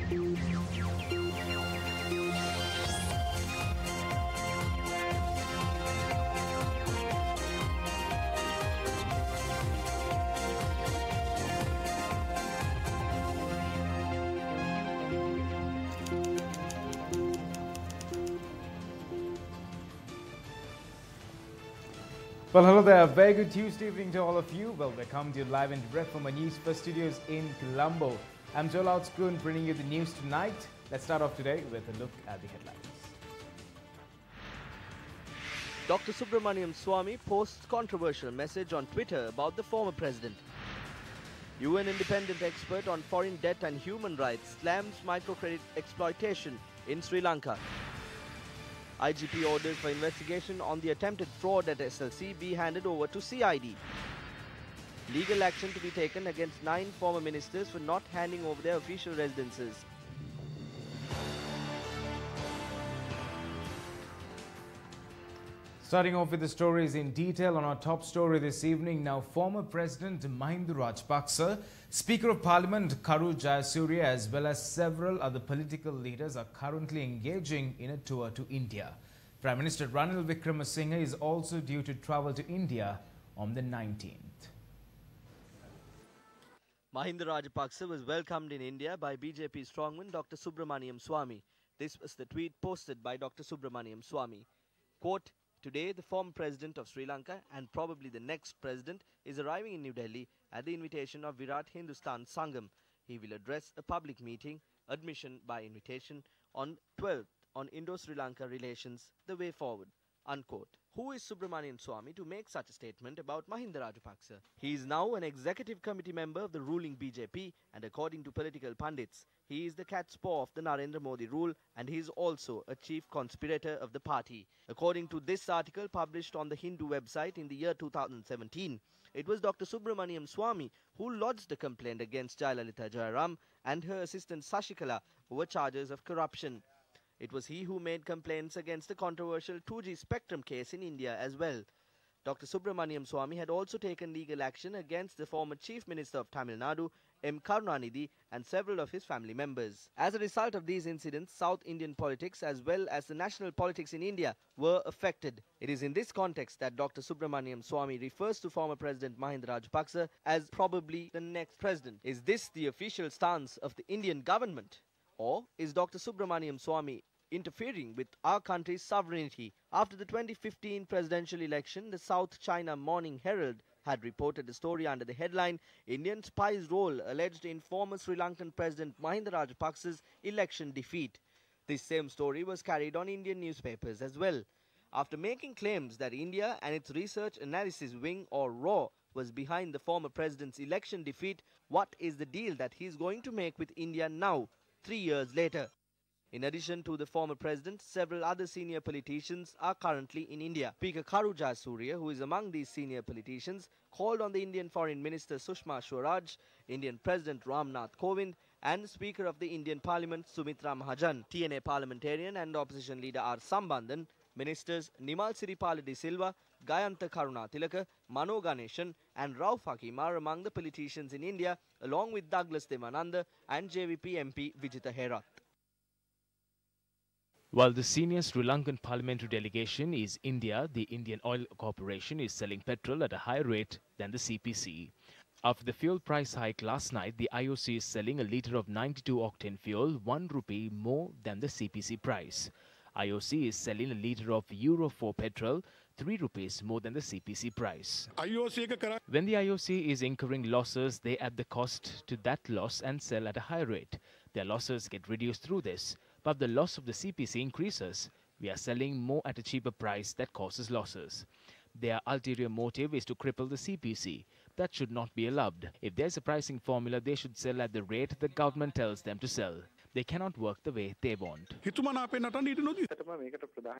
Well, hello there. A very good Tuesday evening to all of you. Well, welcome to you live and direct from our Newsfirst studios in Colombo. I'm Joel Outscroon bringing you the news tonight. Let's start off today with a look at the headlines. Dr. Subramanian Swamy posts controversial message on Twitter about the former president. UN independent expert on foreign debt and human rights slams microcredit exploitation in Sri Lanka. IGP orders for investigation on the attempted fraud at SLC be handed over to CID. Legal action to be taken against 9 former ministers for not handing over their official residences. Starting off with the stories in detail on our top story this evening. Now, former President Mahinda Rajapaksa, Speaker of Parliament Karu Jayasuriya, as well as several other political leaders are currently engaging in a tour to India. Prime Minister Ranil Wickremesinghe is also due to travel to India on the 19th. Mahinda Rajapaksa was welcomed in India by BJP strongman Dr. Subramanian Swamy. This was the tweet posted by Dr. Subramanian Swamy. Quote, "Today, the former president of Sri Lanka and probably the next president is arriving in New Delhi at the invitation of Virat Hindustan Sangam. He will address a public meeting, admission by invitation, on 12th on Indo-Sri Lanka relations, the way forward." Unquote. Who is Subramanian Swamy to make such a statement about Mahinda Rajapaksa? He is now an executive committee member of the ruling BJP, and according to political pundits, he is the cat's paw of the Narendra Modi rule, and he is also a chief conspirator of the party. According to this article published on the Hindu website in the year 2017, it was Dr. Subramanian Swamy who lodged a complaint against Jayalalitha Jayaram and her assistant Sashikala over charges of corruption. It was he who made complaints against the controversial 2G spectrum case in India as well. Dr. Subramanian Swamy had also taken legal action against the former Chief Minister of Tamil Nadu, M. Karunanidhi, and several of his family members. As a result of these incidents, South Indian politics as well as the national politics in India were affected. It is in this context that Dr. Subramanian Swamy refers to former President Mahinda Rajapaksa as probably the next president. Is this the official stance of the Indian government? Or is Dr. Subramanian Swamy interfering with our country's sovereignty? After the 2015 presidential election, the South China Morning Herald had reported a story under the headline, "Indian Spy's Role Alleged in Former Sri Lankan President Mahinda Rajapaksa's Election Defeat." This same story was carried on Indian newspapers as well. After making claims that India and its Research Analysis Wing, or RAW, was behind the former president's election defeat, what is the deal that he is going to make with India now, 3 years later? In addition to the former president, several other senior politicians are currently in India. Speaker Karu Jayasuriya, who is among these senior politicians, called on the Indian Foreign Minister Sushma Swaraj, Indian President Ram Nath Kovind, and Speaker of the Indian Parliament Sumitra Mahajan, TNA Parliamentarian and Opposition Leader R. Sambandhan, Ministers Nimal Siripala de Silva, Gayantha Karunatilaka, Mano Ganeshan, and Rauf Hakim are among the politicians in India, along with Douglas Devananda and JVP MP Vijitha Herath. While the senior Sri Lankan parliamentary delegation is India, the Indian Oil Corporation is selling petrol at a higher rate than the CPC. After the fuel price hike last night, the IOC is selling a litre of 92-octane fuel 1 rupee more than the CPC price. IOC is selling a litre of Euro 4 petrol 3 rupees more than the CPC price. When the IOC is incurring losses, they add the cost to that loss and sell at a higher rate. Their losses get reduced through this, but the loss of the CPC increases. We are selling more at a cheaper price that causes losses. Their ulterior motive is to cripple the CPC. That should not be allowed. If there's a pricing formula, they should sell at the rate the government tells them to sell. They cannot work the way they want.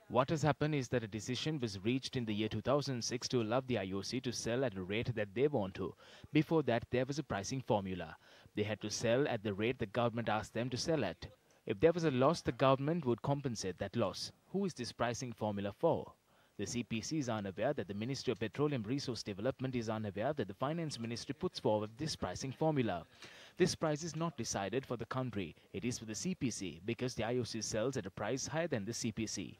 What has happened is that a decision was reached in the year 2006 to allow the IOC to sell at a rate that they want to. Before that, there was a pricing formula. They had to sell at the rate the government asked them to sell at. If there was a loss, the government would compensate that loss. Who is this pricing formula for? The CPC is unaware that the Ministry of Petroleum Resource Development is unaware that the Finance Ministry puts forward this pricing formula. This price is not decided for the country. It is for the CPC because the IOC sells at a price higher than the CPC.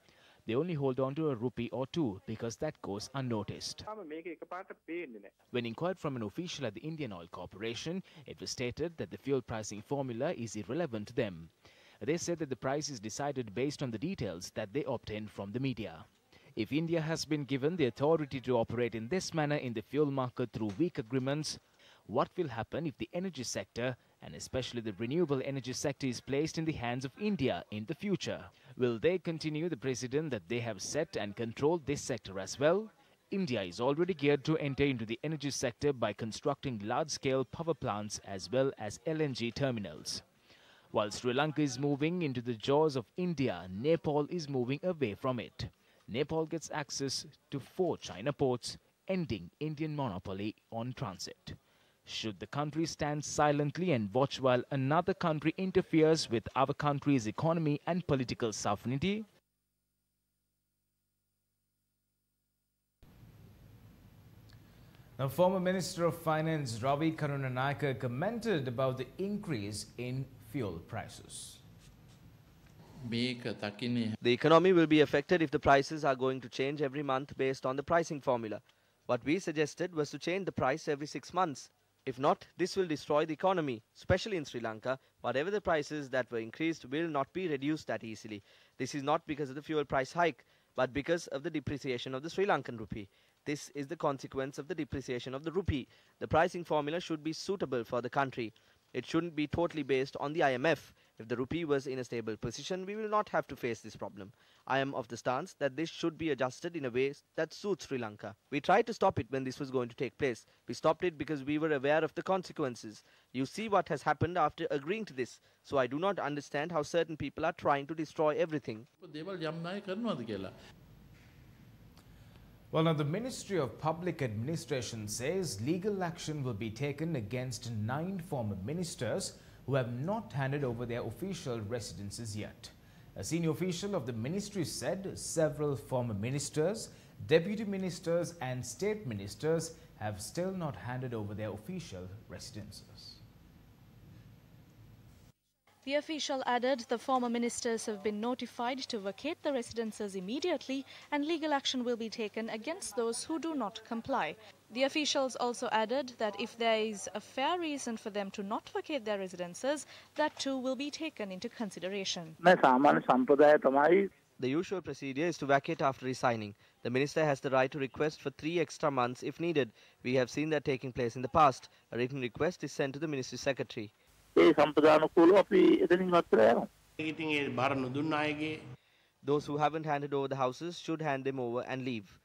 They only hold on to a rupee or two because that goes unnoticed. When inquired from an official at the Indian Oil Corporation, it was stated that the fuel pricing formula is irrelevant to them. They said that the price is decided based on the details that they obtain from the media. If India has been given the authority to operate in this manner in the fuel market through weak agreements, what will happen if the energy sector, and especially the renewable energy sector, is placed in the hands of India in the future? Will they continue the precedent that they have set and control this sector as well? India is already geared to enter into the energy sector by constructing large-scale power plants as well as LNG terminals. While Sri Lanka is moving into the jaws of India, Nepal is moving away from it. Nepal gets access to 4 China ports, ending Indian monopoly on transit. Should the country stand silently and watch while another country interferes with our country's economy and political sovereignty? Now, former Minister of Finance Ravi Karunanayake commented about the increase in fuel prices. The economy will be affected if the prices are going to change every month based on the pricing formula. What we suggested was to change the price every 6 months. If not, this will destroy the economy, especially in Sri Lanka. Whatever the prices that were increased will not be reduced that easily. This is not because of the fuel price hike, but because of the depreciation of the Sri Lankan rupee. This is the consequence of the depreciation of the rupee. The pricing formula should be suitable for the country. It shouldn't be totally based on the IMF. If the rupee was in a stable position, we will not have to face this problem. I am of the stance that this should be adjusted in a way that suits Sri Lanka. We tried to stop it when this was going to take place. We stopped it because we were aware of the consequences. You see what has happened after agreeing to this. So I do not understand how certain people are trying to destroy everything. Well, now the Ministry of Public Administration says legal action will be taken against 9 former ministers who have not handed over their official residences yet. A senior official of the ministry said several former ministers, deputy ministers and state ministers have still not handed over their official residences. The official added the former ministers have been notified to vacate the residences immediately and legal action will be taken against those who do not comply. The officials also added that if there is a fair reason for them to not vacate their residences, that too will be taken into consideration. The usual procedure is to vacate after resigning. The minister has the right to request for 3 extra months if needed. We have seen that taking place in the past. A written request is sent to the ministry secretary. Those who haven't handed over the houses should hand them over and leave.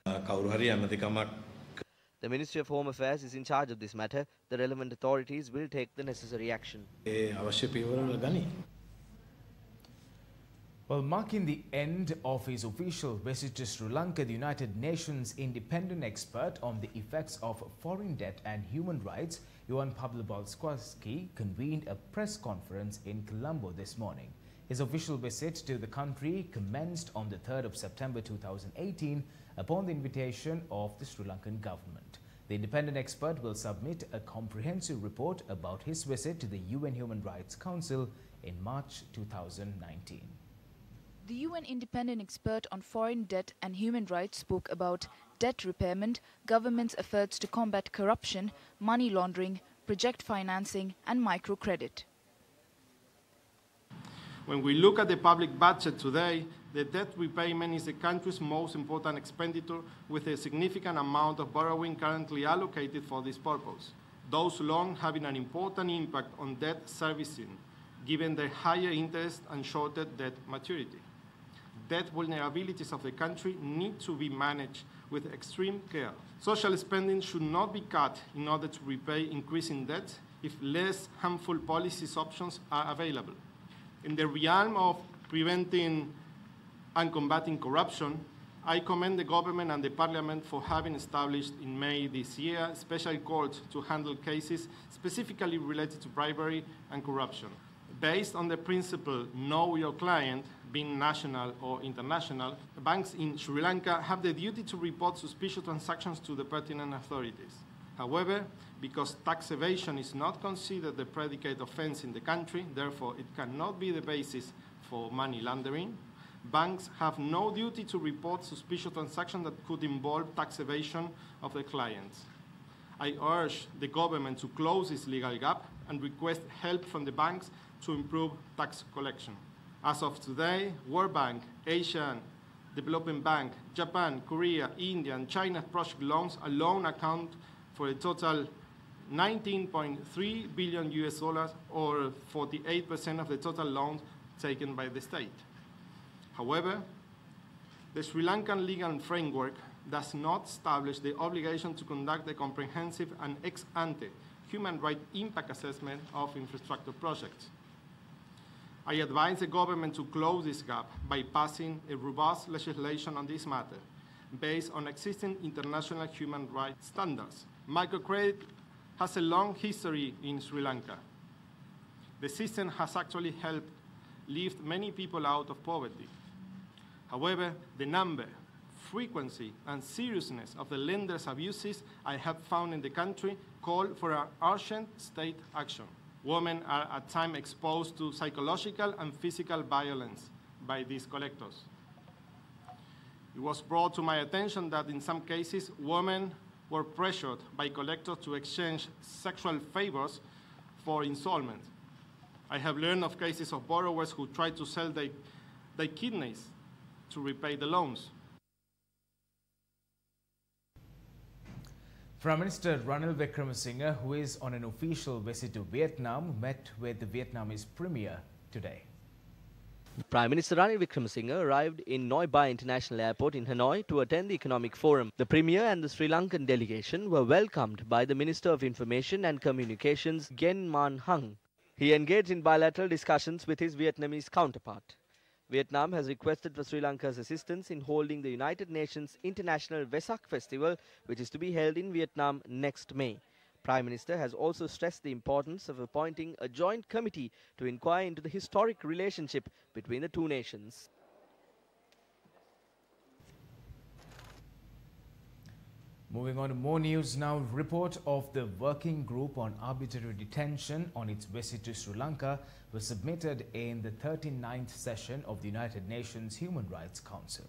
The Ministry of Home Affairs is in charge of this matter. The relevant authorities will take the necessary action. Well, marking the end of his official visit to Sri Lanka, the United Nations independent expert on the effects of foreign debt and human rights, Johan Pawlowski, convened a press conference in Colombo this morning. His official visit to the country commenced on the 3rd of September 2018 upon the invitation of the Sri Lankan government. The independent expert will submit a comprehensive report about his visit to the UN Human Rights Council in March 2019. The UN independent expert on foreign debt and human rights spoke about debt repayment, government's efforts to combat corruption, money laundering, project financing and microcredit. When we look at the public budget today, the debt repayment is the country's most important expenditure, with a significant amount of borrowing currently allocated for this purpose. Those loans having an important impact on debt servicing, given the higher interest and shorter debt maturity. Debt vulnerabilities of the country need to be managed with extreme care. Social spending should not be cut in order to repay increasing debt if less harmful policy options are available. In the realm of preventing and combating corruption, I commend the government and the Parliament for having established in May this year special courts to handle cases specifically related to bribery and corruption. Based on the principle, know your client, being national or international, banks in Sri Lanka have the duty to report suspicious transactions to the pertinent authorities. However, because tax evasion is not considered the predicate offense in the country, therefore it cannot be the basis for money laundering, banks have no duty to report suspicious transactions that could involve tax evasion of the clients. I urge the government to close this legal gap and request help from the banks to improve tax collection. As of today, World Bank, Asian Development Bank, Japan, Korea, India, and China's project loans alone account for a total 19.3 billion US dollars, or 48% of the total loans taken by the state. However, the Sri Lankan legal framework does not establish the obligation to conduct a comprehensive and ex-ante human rights impact assessment of infrastructure projects. I advise the government to close this gap by passing a robust legislation on this matter based on existing international human rights standards. Microcredit has a long history in Sri Lanka. The system has actually helped lift many people out of poverty. However, the number, frequency, and seriousness of the lenders' abuses I have found in the country call for an urgent state action. Women are at times exposed to psychological and physical violence by these collectors. It was brought to my attention that in some cases, women were pressured by collectors to exchange sexual favors for installments. I have learned of cases of borrowers who tried to sell their kidneys to repay the loans. Prime Minister Ranil Wickremesinghe, who is on an official visit to Vietnam, met with the Vietnamese Premier today. Prime Minister Ranil Wickremesinghe arrived in Noi Bai International Airport in Hanoi to attend the Economic Forum. The Premier and the Sri Lankan delegation were welcomed by the Minister of Information and Communications, Nguyen Man Hang. He engaged in bilateral discussions with his Vietnamese counterpart. Vietnam has requested for Sri Lanka's assistance in holding the United Nations International Vesak Festival, which is to be held in Vietnam next May. Prime Minister has also stressed the importance of appointing a joint committee to inquire into the historic relationship between the two nations. Moving on to more news now. Report of the Working Group on Arbitrary Detention on its visit to Sri Lanka was submitted in the 39th session of the United Nations Human Rights Council.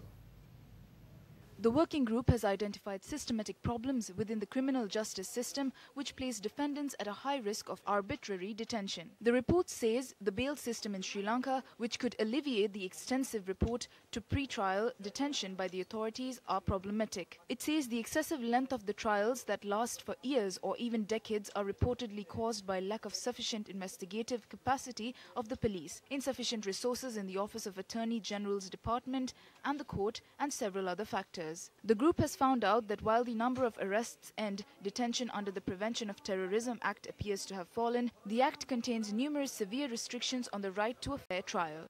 The working group has identified systematic problems within the criminal justice system which place defendants at a high risk of arbitrary detention. The report says the bail system in Sri Lanka, which could alleviate the extensive report to pre-trial detention by the authorities, are problematic. It says the excessive length of the trials that last for years or even decades are reportedly caused by lack of sufficient investigative capacity of the police, insufficient resources in the Office of Attorney General's Department and the court, and several other factors. The group has found out that while the number of arrests and detention under the Prevention of Terrorism Act appears to have fallen, the Act contains numerous severe restrictions on the right to a fair trial.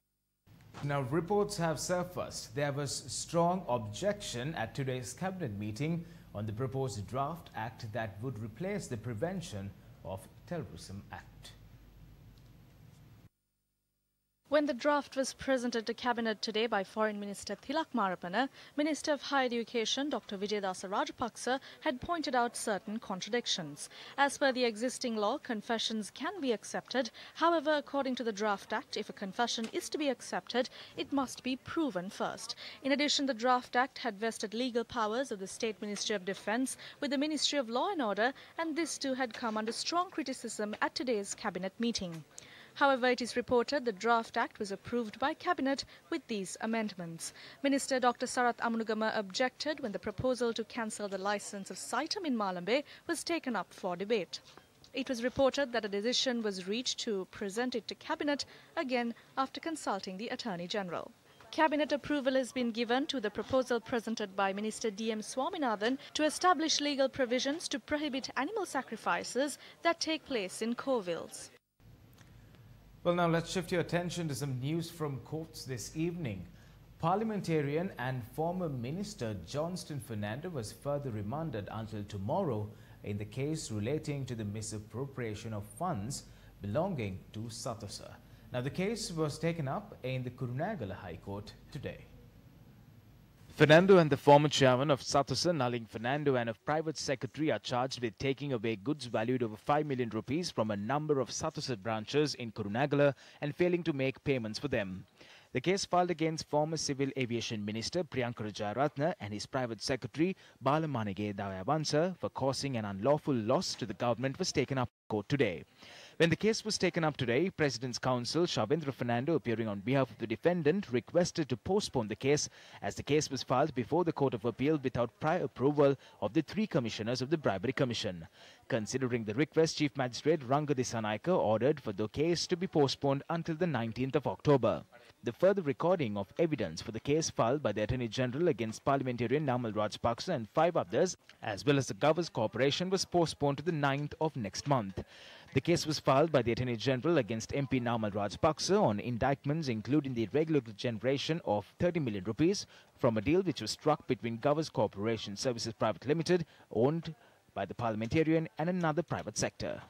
Now, reports have surfaced. There was strong objection at today's cabinet meeting on the proposed draft act that would replace the Prevention of Terrorism Act. When the draft was presented to Cabinet today by Foreign Minister Thilak Marapana, Minister of Higher Education Dr. Vijayadasa Rajapaksa had pointed out certain contradictions. As per the existing law, confessions can be accepted. However, according to the draft act, if a confession is to be accepted, it must be proven first. In addition, the draft act had vested legal powers of the State Ministry of Defence with the Ministry of Law and Order, and this too had come under strong criticism at today's Cabinet meeting. However, it is reported the draft act was approved by Cabinet with these amendments. Minister Dr. Sarath Amunugama objected when the proposal to cancel the licence of Saitam in Malambe was taken up for debate. It was reported that a decision was reached to present it to Cabinet again after consulting the Attorney General. Cabinet approval has been given to the proposal presented by Minister D.M. Swaminathan to establish legal provisions to prohibit animal sacrifices that take place in Kovils. Well, now let's shift your attention to some news from courts this evening. Parliamentarian and former Minister Johnston Fernando was further remanded until tomorrow in the case relating to the misappropriation of funds belonging to Sathosa. Now, the case was taken up in the Kurunegala High Court today. Fernando and the former chairman of Satusa, Naling Fernando, and a private secretary are charged with taking away goods valued over 5 million rupees from a number of Satusa branches in Kurunagala and failing to make payments for them. The case filed against former Civil Aviation Minister Priyankara Jayaratne and his private secretary Balamanige Dayavansa for causing an unlawful loss to the government was taken up in court today. When the case was taken up today, President's counsel Shavendra Fernando, appearing on behalf of the defendant, requested to postpone the case as the case was filed before the Court of Appeal without prior approval of the 3 commissioners of the Bribery Commission. Considering the request, Chief Magistrate Ranga Disanaika ordered for the case to be postponed until the 19th of October. The further recording of evidence for the case filed by the Attorney General against Parliamentarian Namal Rajpaksa and 5 others, as well as the Governors Corporation, was postponed to the 9th of next month. The case was filed by the Attorney General against MP Namal Rajpaksa on indictments including the irregular generation of 30 million rupees from a deal which was struck between Governors Corporation Services Private Limited, owned by the Parliamentarian, and another private sector.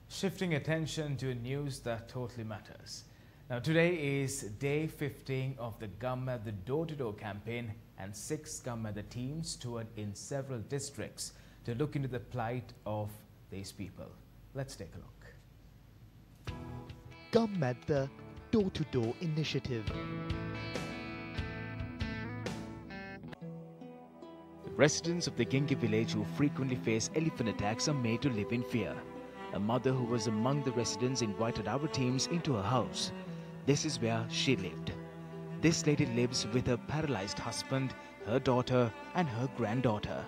Shifting attention to news that totally matters. Now, today is day 15 of the Gamme the Door-to-Door campaign, and 6 Gamme the teams toured in several districts to look into the plight of these people. Let's take a look. Gamme the Door-to-Door initiative. Residents of the Gengi village who frequently face elephant attacks are made to live in fear. A mother who was among the residents invited our teams into her house. This is where she lived. This lady lives with her paralyzed husband, her daughter, and her granddaughter.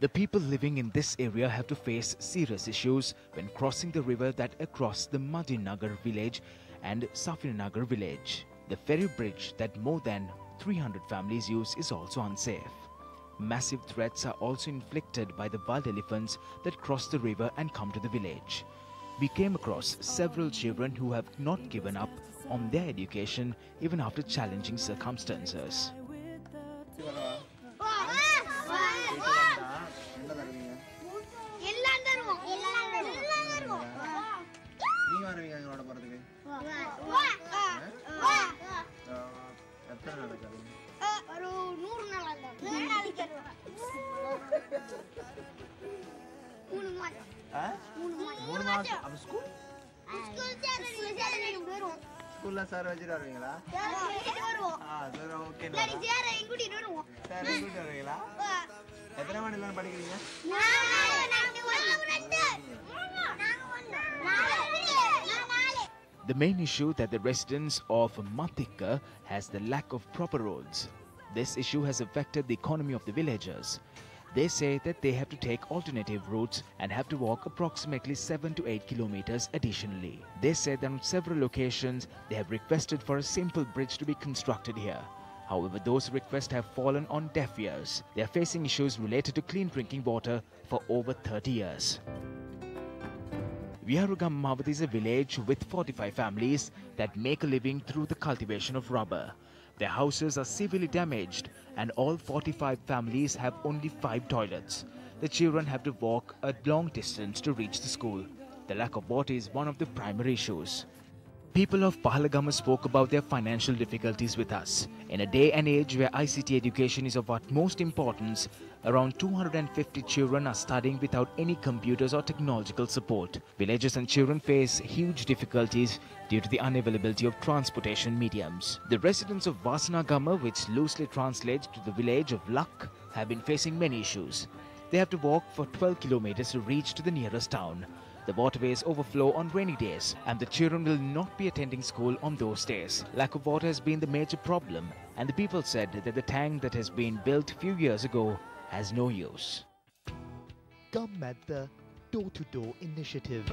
The people living in this area have to face serious issues when crossing the river that across the Madinagar village and Safinanagar village. The ferry bridge that more than 300 families use is also unsafe. Massive threats are also inflicted by the wild elephants that cross the river and come to the village. We came across several children who have not given up on their education even after challenging circumstances. The main issue that the residents of Matika has the lack of proper roads. This issue has affected the economy of the villagers. They say that they have to take alternative routes and have to walk approximately 7 to 8 kilometers additionally. They said that on several occasions they have requested for a simple bridge to be constructed here. However, those requests have fallen on deaf ears. They are facing issues related to clean drinking water for over 30 years. Viharugam Mavati is a village with 45 families that make a living through the cultivation of rubber. Their houses are severely damaged and all 45 families have only 5 toilets. The children have to walk a long distance to reach the school. The lack of water is one of the primary issues. People of Pahalagama spoke about their financial difficulties with us. In a day and age where ICT education is of utmost importance, around 250 children are studying without any computers or technological support. Villagers and children face huge difficulties due to the unavailability of transportation mediums. The residents of Vasanagama, which loosely translates to the village of luck, have been facing many issues. They have to walk for 12 kilometers to reach to the nearest town. The waterways overflow on rainy days and the children will not be attending school on those days. Lack of water has been the major problem, and the people said that the tank that has been built a few years ago has no use. Gamme the Door-to-Door initiative.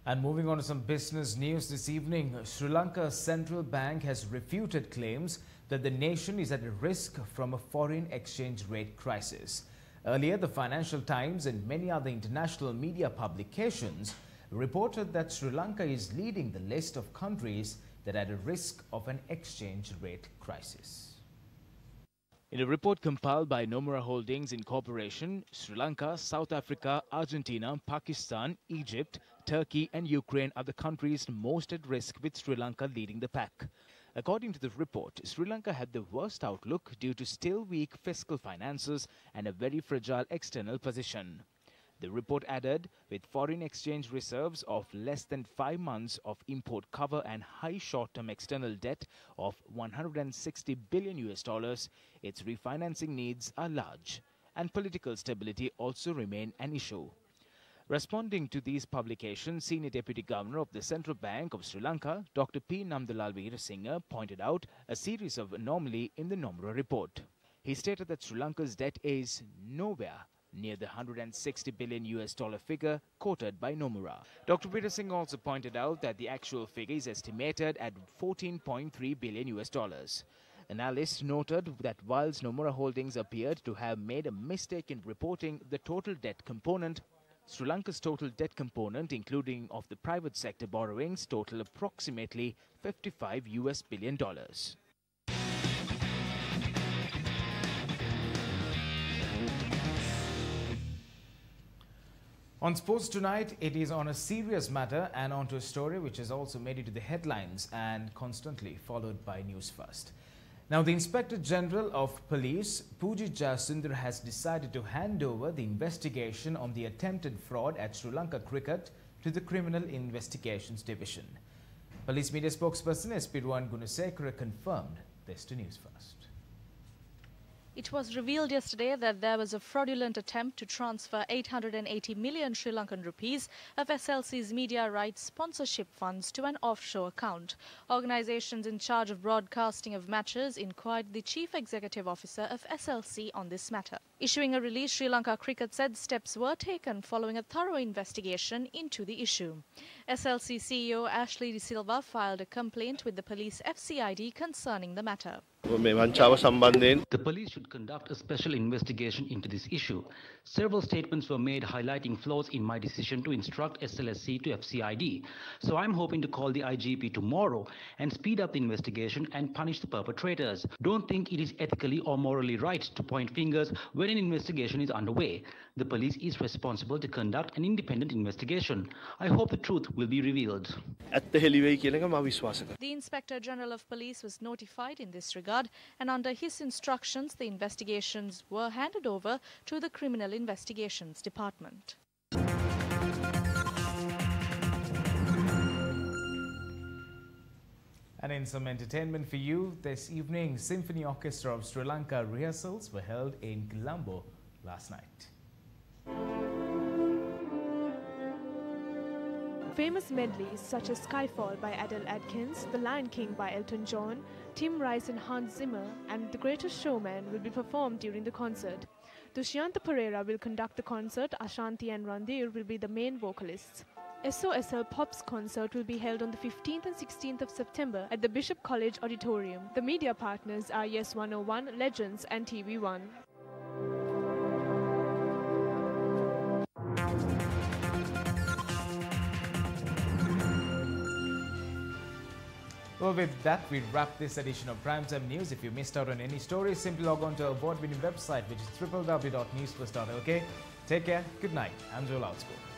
And moving on to some business news this evening, Sri Lanka's central bank has refuted claims that the nation is at risk from a foreign exchange rate crisis. Earlier, the Financial Times and many other international media publications reported that Sri Lanka is leading the list of countries that are at risk of an exchange rate crisis. In a report compiled by Nomura Holdings Incorporation, Sri Lanka, South Africa, Argentina, Pakistan, Egypt, Turkey and Ukraine are the countries most at risk, with Sri Lanka leading the pack. According to the report, Sri Lanka had the worst outlook due to still weak fiscal finances and a very fragile external position. The report added, with foreign exchange reserves of less than 5 months of import cover and high short-term external debt of $160 billion, its refinancing needs are large, and political stability also remain an issue. Responding to these publications, Senior Deputy Governor of the Central Bank of Sri Lanka, Dr. P. Namdalal Wickremesinghe, pointed out a series of anomalies in the Nomura report. He stated that Sri Lanka's debt is nowhere near the $160 billion figure quoted by Nomura. Dr. Wickremesinghe also pointed out that the actual figure is estimated at $14.3 billion. Analysts noted that whilst Nomura Holdings appeared to have made a mistake in reporting the total debt component, Sri Lanka's total debt component, including of the private sector borrowings, total approximately $55 billion. On sports tonight, it is on a serious matter and onto a story which has also made it to the headlines and constantly followed by News First. Now, the Inspector General of Police, Pujit Jayasundar, has decided to hand over the investigation on the attempted fraud at Sri Lanka cricket to the Criminal Investigations Division. Police media spokesperson SP Ruwan Gunasekara confirmed this to News First. It was revealed yesterday that there was a fraudulent attempt to transfer 880 million Sri Lankan rupees of SLC's media rights sponsorship funds to an offshore account. Organizations in charge of broadcasting of matches inquired the Chief Executive Officer of SLC on this matter. Issuing a release, Sri Lanka Cricket said steps were taken following a thorough investigation into the issue. SLC CEO Ashley De Silva filed a complaint with the police FCID concerning the matter. The police should conduct a special investigation into this issue. Several statements were made highlighting flaws in my decision to instruct SLSC to FCID. So I'm hoping to call the IGP tomorrow and speed up the investigation and punish the perpetrators. Don't think it is ethically or morally right to point fingers when an investigation is underway. The police is responsible to conduct an independent investigation. I hope the truth will be revealed. The Inspector General of Police was notified in this regard, and under his instructions, the investigations were handed over to the Criminal Investigations Department. And in some entertainment for you, this evening, Symphony Orchestra of Sri Lanka rehearsals were held in Colombo last night. Famous medleys such as Skyfall by Adele Adkins, The Lion King by Elton John, Tim Rice and Hans Zimmer, and The Greatest Showman will be performed during the concert. Dushyanta Pereira will conduct the concert. Ashanti and Ranil will be the main vocalists. SOSL Pop's concert will be held on the 15th and 16th of September at the Bishop College Auditorium. The media partners are Yes 101, Legends and TV1. Well, with that, we wrap this edition of Primetime News. If you missed out on any stories, simply log on to our award-winning website, which is www.newsfirst.lk. Take care, good night. I'm Joel Outspoken.